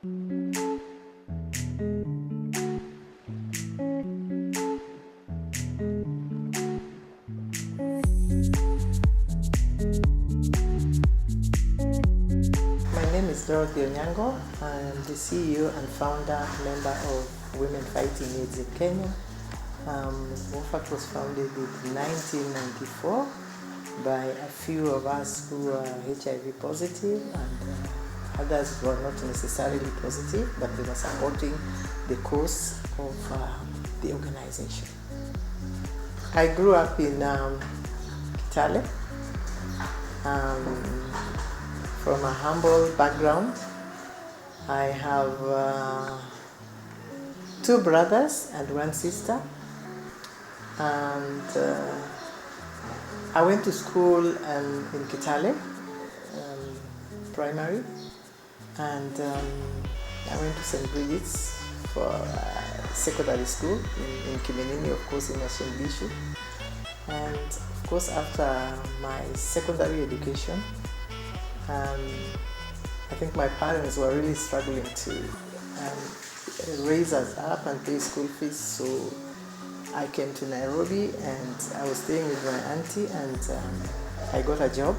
My name is Dorothy Onyango. I am the CEO and founder member of Women Fighting AIDS in Kenya. WOFAK was founded in 1994 by a few of us who are HIV positive and others who are not necessarily positive, but they were supporting the cause of the organization. I grew up in Kitale. From a humble background. I have two brothers and one sister, and I went to school in Kitale, primary, and I went to St. Bridget's for secondary school in Kiminini, of course, in Ashindishu. And of course, after my secondary education, I think my parents were really struggling to raise us up and pay school fees, so I came to Nairobi and I was staying with my auntie, and I got a job.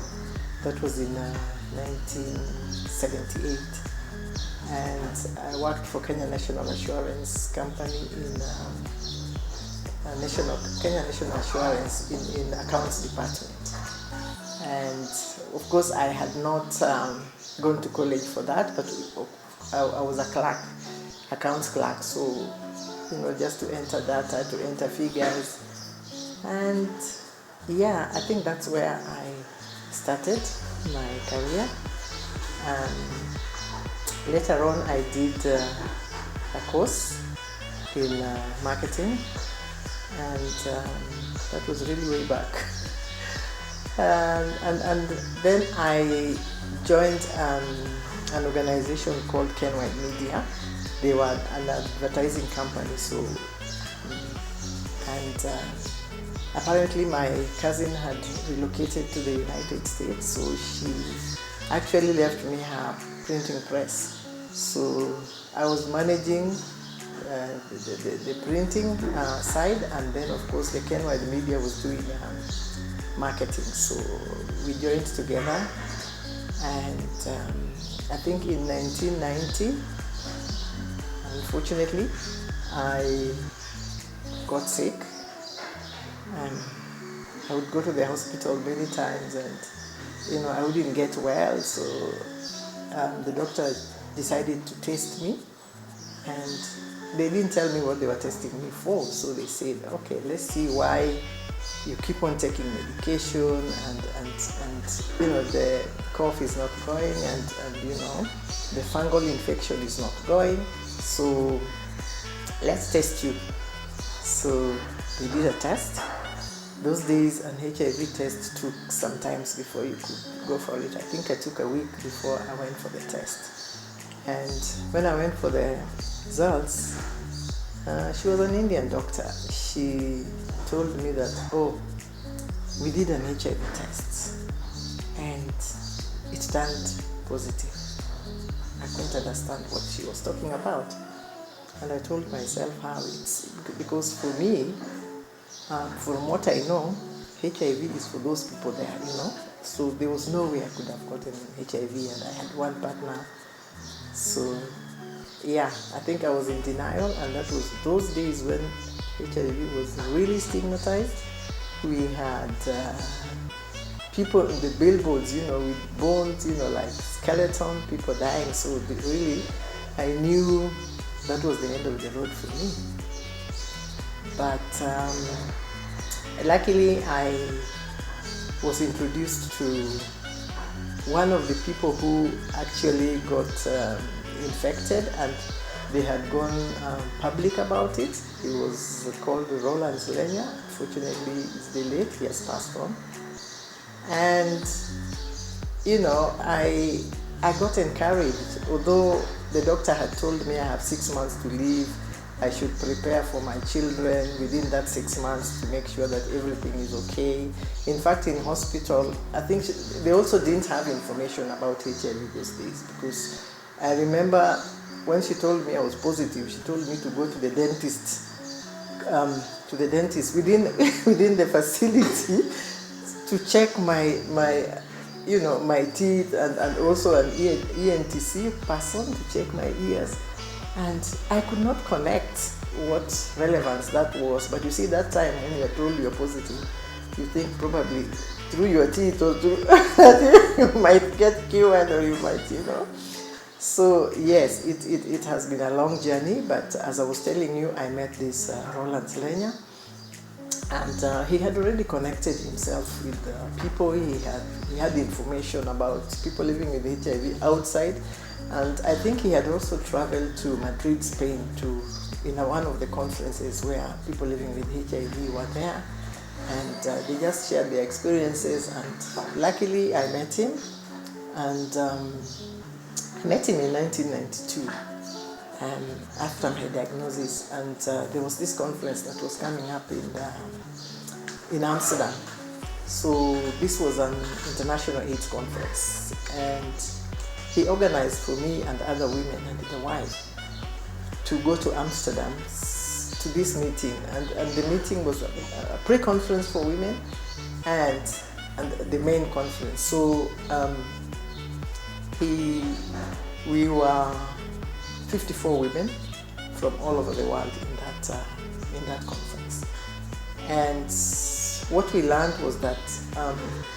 That was in 1978, and I worked for Kenya National Assurance Company in Kenya National Assurance in accounts department. And of course, I had not gone to college for that, but I was a clerk, accounts clerk. So, just to enter data, to enter figures. And yeah, I think that's where I started my career. Later on, I did a course in marketing, and that was really way back. And then I joined an organization called Kenwide Media. They were an advertising company, so apparently my cousin had relocated to the United States, so she actually left me her printing press. So I was managing the printing side, and then of course the Kenwide Media was doing marketing. So we joined together, and I think in 1990, unfortunately, I got sick. I would go to the hospital many times, and I wouldn't get well. So the doctor decided to test me, and they didn't tell me what they were testing me for. So they said, okay, let's see why you keep on taking medication, and the cough is not going, and the fungal infection is not going, so let's test you. So they did a test. Those days an HIV test took some time before you could go for it. I think I took a week before I went for the test. And when I went for the results, she was an Indian doctor. She told me that, we did an HIV test and it turned positive. I couldn't understand what she was talking about. And I told myself how it's, because for me, from what I know, HIV is for those people there, So there was no way I could have gotten HIV, and I had one partner. So yeah, I think I was in denial, and that was those days when HIV was really stigmatized. We had people in the billboards, with bones, like skeleton, people dying. So really, I knew that was the end of the road for me. But luckily, I was introduced to one of the people who actually got infected, and they had gone public about it. He was called Roland Lenya. Fortunately, he's delayed. He has passed on. And I got encouraged. Although the doctor had told me I have 6 months to live, I should prepare for my children within that 6 months to make sure that everything is okay. In fact, in hospital, I think they also didn't have information about HIV those days, because I remember when she told me I was positive, she told me to go to the dentist. Within within the facility to check my teeth, and also an ENTC person to check my ears. And I could not connect what relevance that was. But you see, that time when you're told you're positive, you think probably through your teeth or through you might get cured, or you might, So yes, it has been a long journey, but as I was telling you, I met this Roland Lenya, and he had already connected himself with people. He had information about people living with HIV outside, and I think he had also traveled to Madrid, Spain, in one of the conferences where people living with HIV were there, and they just shared their experiences. And luckily, I met him, and I met him in 1992 after my diagnosis, and there was this conference that was coming up in Amsterdam. So this was an international AIDS conference, and he organized for me and other women and the wife to go to Amsterdam to this meeting, and the meeting was a pre-conference for women and the main conference. So we were 54 women from all over the world in that conference, and what we learned was that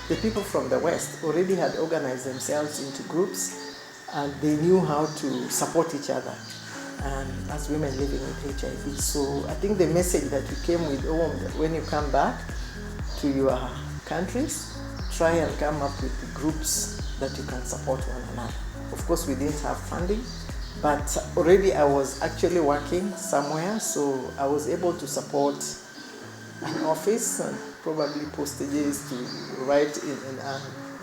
the people from the West already had organized themselves into groups, and they knew how to support each other as women living with HIV. So I think the message that we came with, that when you come back to your countries, try and come up with the groups that you can support one another. Of course, we didn't have funding, but already I was actually working somewhere, so I was able to support an office and probably postages to write in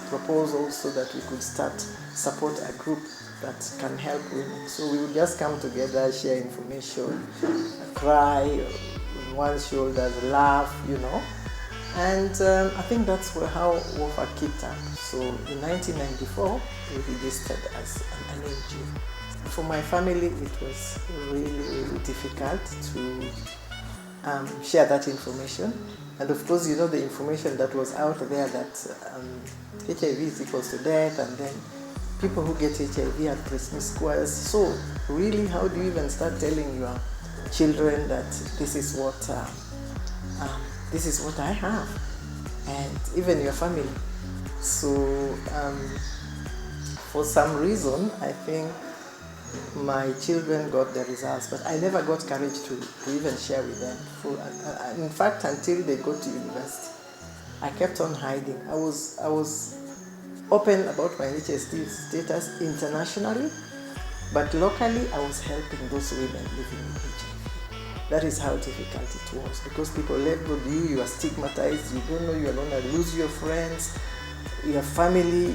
proposals so that we could support a group that can help women. So we would just come together, share information, cry on one's shoulders, laugh, And I think that's how WOFAK kicked up. So in 1994, we registered as an NGO. For my family, it was really, really difficult to share that information. And of course, the information that was out there that HIV is equals to death, and then people who get HIV are promiscuous. So really, how do you even start telling your children that this is what I have, and even your family? So for some reason, I think my children got the results, but I never got courage to even share with them. In fact, until they go to university, I kept on hiding. I was open about my HIV status internationally, but locally I was helping those women living with HIV. That is how difficult it was, because people labeled you, you are stigmatized, you don't know, you are going to lose your friends, your family,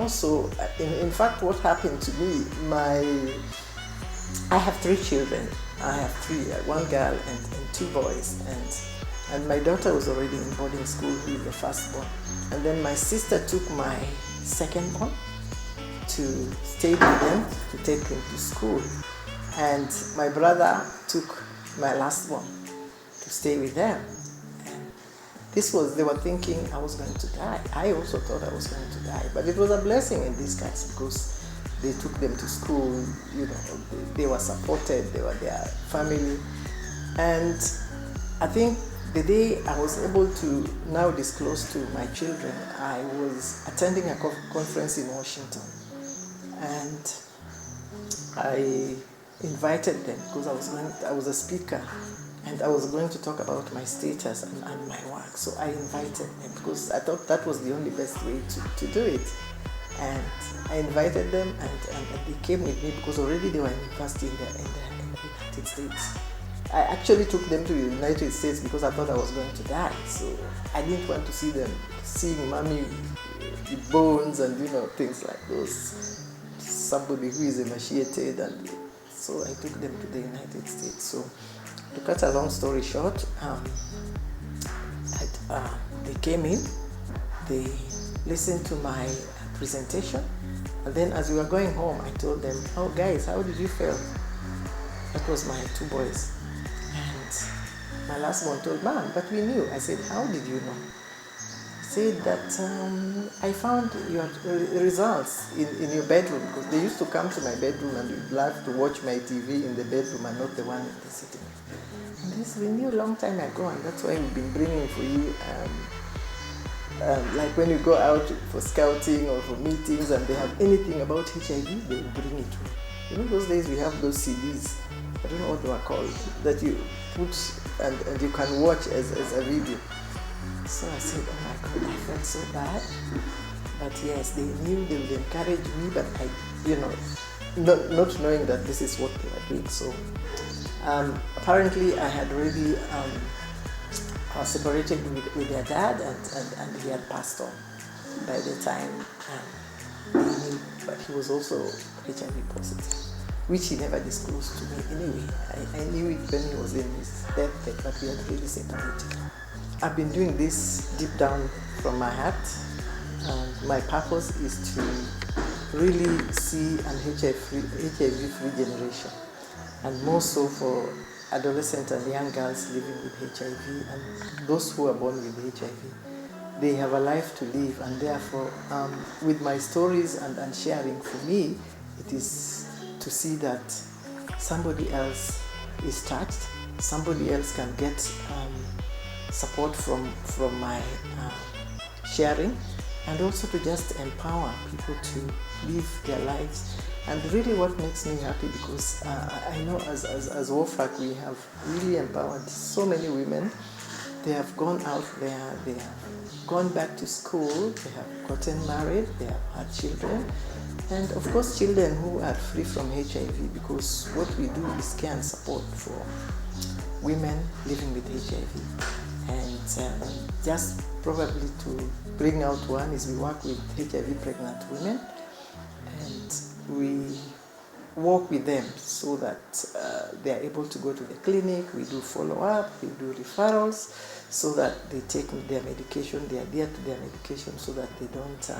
So in fact, what happened to me, I have 3 children. I have 3, one girl and 2 boys, and my daughter was already in boarding school with the firstborn. And then my sister took my secondborn to stay with them, to take him to school. And my brother took my last one to stay with them. And they were thinking I was going to die. I also thought I was going to die, but it was a blessing in disguise, because they took them to school, they were supported, they were their family. And I think the day I was able to now disclose to my children, I was attending a conference in Washington, and I invited them because I was a speaker, and I was going to talk about my status and my work. So I invited them because I thought that was the only best way to do it. And I invited them, and they came with me because already they were in university in the United States. I actually took them to the United States because I thought I was going to die. So I didn't want to see them seeing mommy with bones and things like those. Somebody who is emaciated, and so I took them to the United States. So to cut a long story short, they came in, they listened to my presentation, and then as we were going home, I told them, "Oh guys, how did you feel?" That was my 2 boys. And my last one told, Mom, but we knew. I said, how did you know? He said that I found your results in your bedroom, because they used to come to my bedroom and you'd love to watch my TV in the bedroom and not the one in the sitting room. And this we knew a long time ago, and that's why we've been bringing for you like when you go out for scouting or for meetings and they have anything about HIV, they will bring it to you. You know, those days we have those CDs, I don't know what they are called, that you put and you can watch as a video. So I said, oh my God, I felt so bad. But yes, they knew, they would encourage me, but I, not knowing that this is what they were doing. So apparently I had already separated with their dad, and he had passed on by the time they knew, but he was also HIV positive, which he never disclosed to me anyway. I knew it when he was in his deathbed, but we had really separated. I've been doing this deep down from my heart, and my purpose is to really see an HIV-free generation, and more so for adolescents and young girls living with HIV and those who are born with HIV. They have a life to live, and therefore with my stories and sharing, for me it is to see that somebody else is touched, somebody else can get support from my sharing, and also to just empower people to live their lives. And really what makes me happy, because I know as WOFAK we have really empowered so many women. They have gone out there, they have gone back to school, they have gotten married, they have had children, and of course children who are free from HIV, because what we do is care and support for women living with HIV. And just probably to bring out one is we work with HIV pregnant women, and we work with them so that they are able to go to the clinic. We do follow-up, we do referrals, so that they take their medication, they adhere to their medication, so that they don't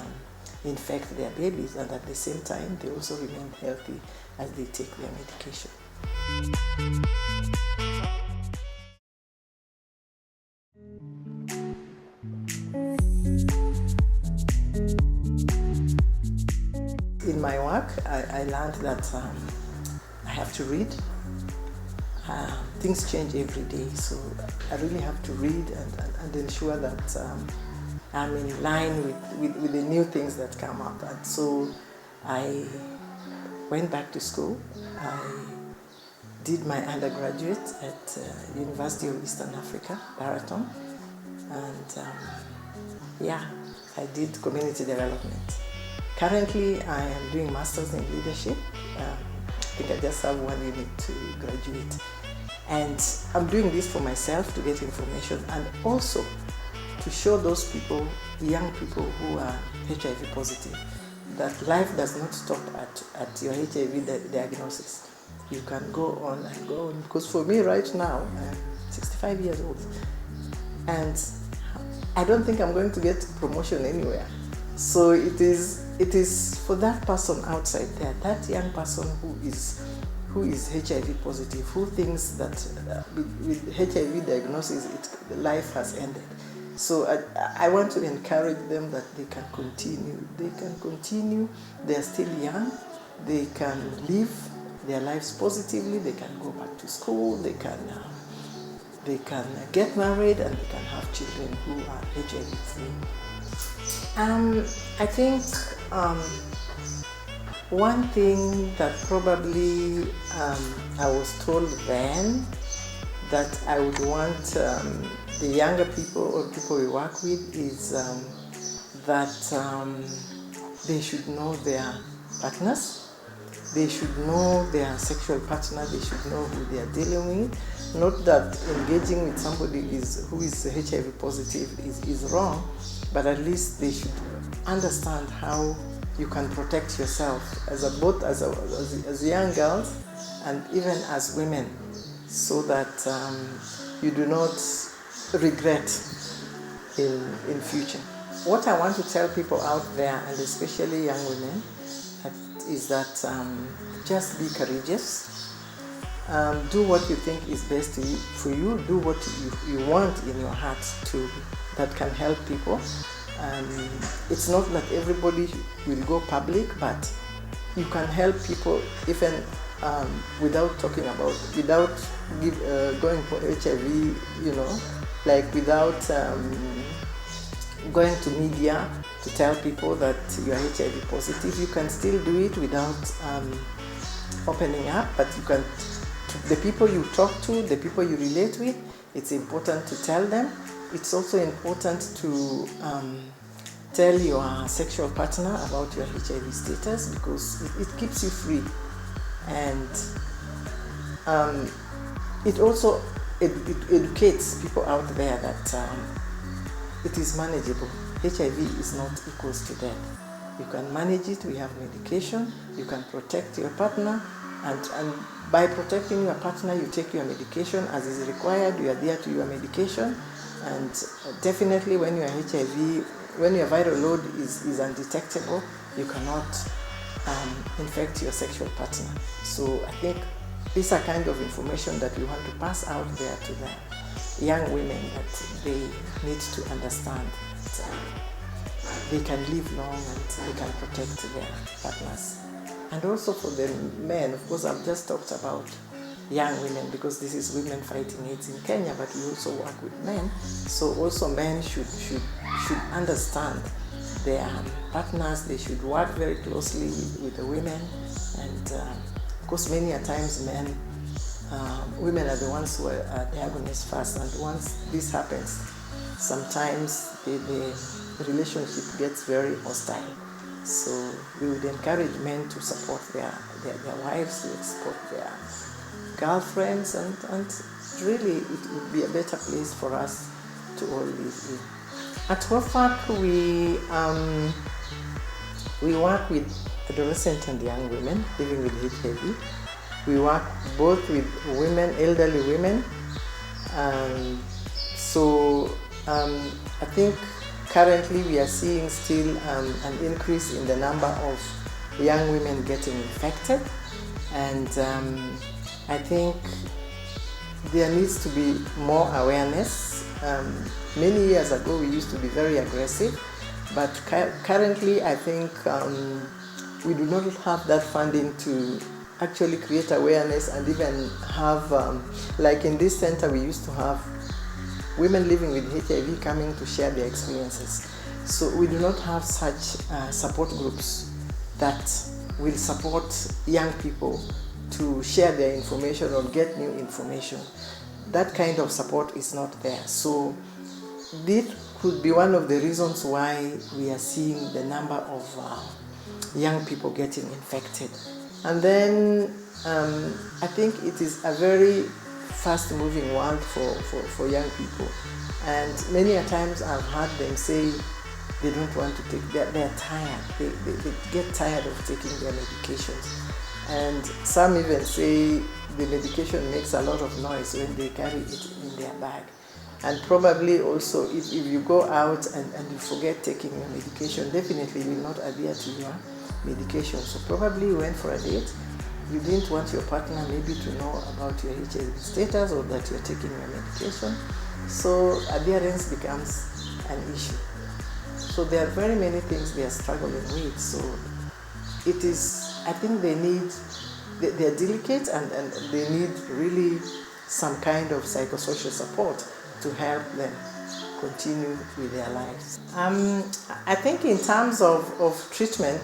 infect their babies, and at the same time they also remain healthy as they take their medication. In my work, I learned that I have to read. Things change every day, so I really have to read and ensure that I'm in line with the new things that come up. And so I went back to school. I did my undergraduate at University of Eastern Africa, Baraton, and I did community development. Currently, I am doing Masters in Leadership. I think I just have 1 unit to graduate. And I'm doing this for myself to get information, and also to show those people, young people who are HIV positive, that life does not stop at your HIV diagnosis. You can go on and go on. Because for me right now, I'm 65 years old, and I don't think I'm going to get promotion anywhere. So it is for that person outside there, that young person who is HIV positive, who thinks that with HIV diagnosis, life has ended. So I want to encourage them that they can continue. They can continue. They are still young. They can live their lives positively. They can go back to school. They can get married, and they can have children who are HIV free. I think one thing that probably I was told then that I would want the younger people or people we work with is that they should know their partners, they should know their sexual partner, they should know who they are dealing with. Not that engaging with somebody who is HIV positive is wrong, but at least they should understand how you can protect yourself both as young girls and even as women, so that you do not regret in future. What I want to tell people out there, and especially young women, is that just be courageous. do what you think is best for you. Do what you want in your heart that can help people. It's not that everybody will go public, but you can help people even without talking about, without going for HIV, like without going to media to tell people that you are HIV positive. You can still do it without opening up, but you can, the people you talk to, the people you relate with, it's important to tell them. It's also important to tell your sexual partner about your HIV status, because it keeps you free, and it also educates people out there that it is manageable. HIV is not equals to death. You can manage it. We have medication. You can protect your partner, and by protecting your partner, you take your medication as is required. You adhere to your medication, and definitely when you are HIV, when your viral load is undetectable, you cannot infect your sexual partner. So I think these are kind of information that we want to pass out there to the young women, that they need to understand that they can live long and they can protect their partners. And also for the men, of course, I've just talked about young women because this is women fighting AIDS in Kenya, but we also work with men. So also men should understand their partners. They should work very closely with the women, and of course many a times women are the ones who are diagnosed first, and once this happens, sometimes the relationship gets very hostile. So we would encourage men to support their wives, to support their girlfriends, and really it would be a better place for us to all live in. At WOFAK, we work with adolescent and young women living with HIV. We work both with women, elderly women. I think currently we are seeing still an increase in the number of young women getting infected, and I think there needs to be more awareness. Many years ago we used to be very aggressive, but currently I think we do not have that funding to actually create awareness and even have, like in this center we used to have women living with HIV coming to share their experiences. So we do not have such support groups that will support young people to share their information or get new information. That kind of support is not there. So this could be one of the reasons why we are seeing the number of young people getting infected. And then I think it is a very fast-moving world for young people. And many a times I've heard them say they don't want to take, they're tired. They get tired of taking their medications. And some even say the medication makes a lot of noise when they carry it in their bag. And probably also if you go out and you forget taking your medication, definitely you will not adhere to your medication. So probably you went for a date, you didn't want your partner maybe to know about your HIV status or that you're taking your medication. So adherence becomes an issue. So there are very many things they are struggling with. So it is, I think they're delicate and they need really some kind of psychosocial support to help them continue with their lives. I think in terms of treatment,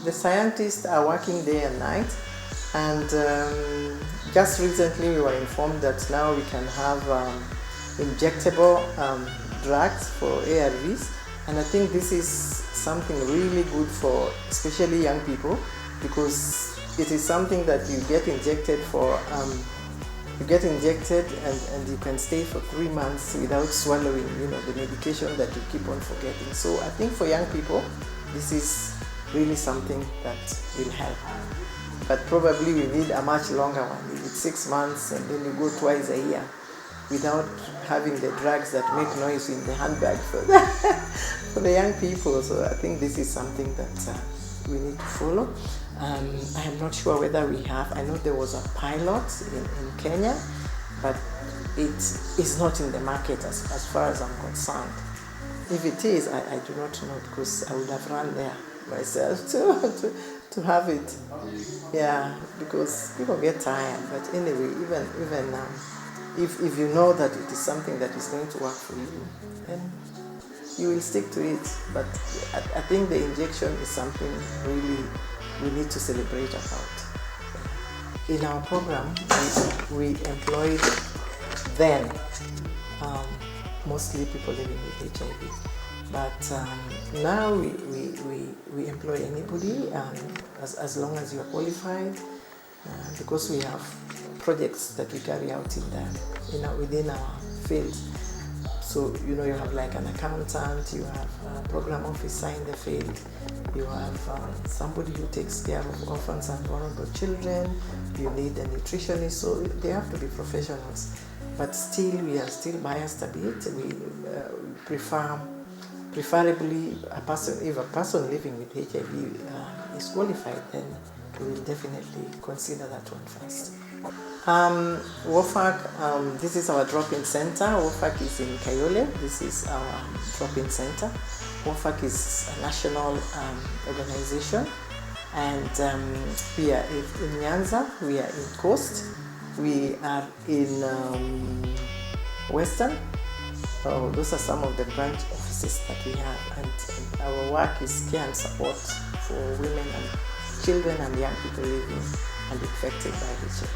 the scientists are working day and night, and just recently we were informed that now we can have injectable drugs for ARVs, and I think this is something really good for especially young people, because it is something that you get injected for. You get injected and you can stay for 3 months without swallowing, the medication that you keep on forgetting. So I think for young people, this is really something that will help. But probably we need a much longer one. We need 6 months, and then you go twice a year without having the drugs that make noise in the handbag for the young people. So I think this is something that we need to follow. I am not sure whether we have. I know there was a pilot in Kenya, but it is not in the market as far as I'm concerned. If it is, I do not know, because I would have run there myself to have it. Yeah, because people get tired. But anyway, even if you know that it is something that is going to work for you, then you will stick to it. But I think the injection is something really we need to celebrate about. In our program, we employed then mostly people living with HIV. But now we employ anybody as long as you are qualified, because we have projects that we carry out within our field. So you have like an accountant, you have a program officer in the field, you have somebody who takes care of orphans and vulnerable children, you need a nutritionist, so they have to be professionals. But still, we are still biased a bit. We preferably if a person living with HIV is qualified, then we will definitely consider that one first. WOFAK, this is our drop-in center. WOFAK is in Kayole. This is our drop-in center. WOFAK is a national organization, and we are in Nyanza, we are in Coast, we are in Western. Those are some of the branch offices that we have, and our work is care and support for women and children and young people living and infected by HIV.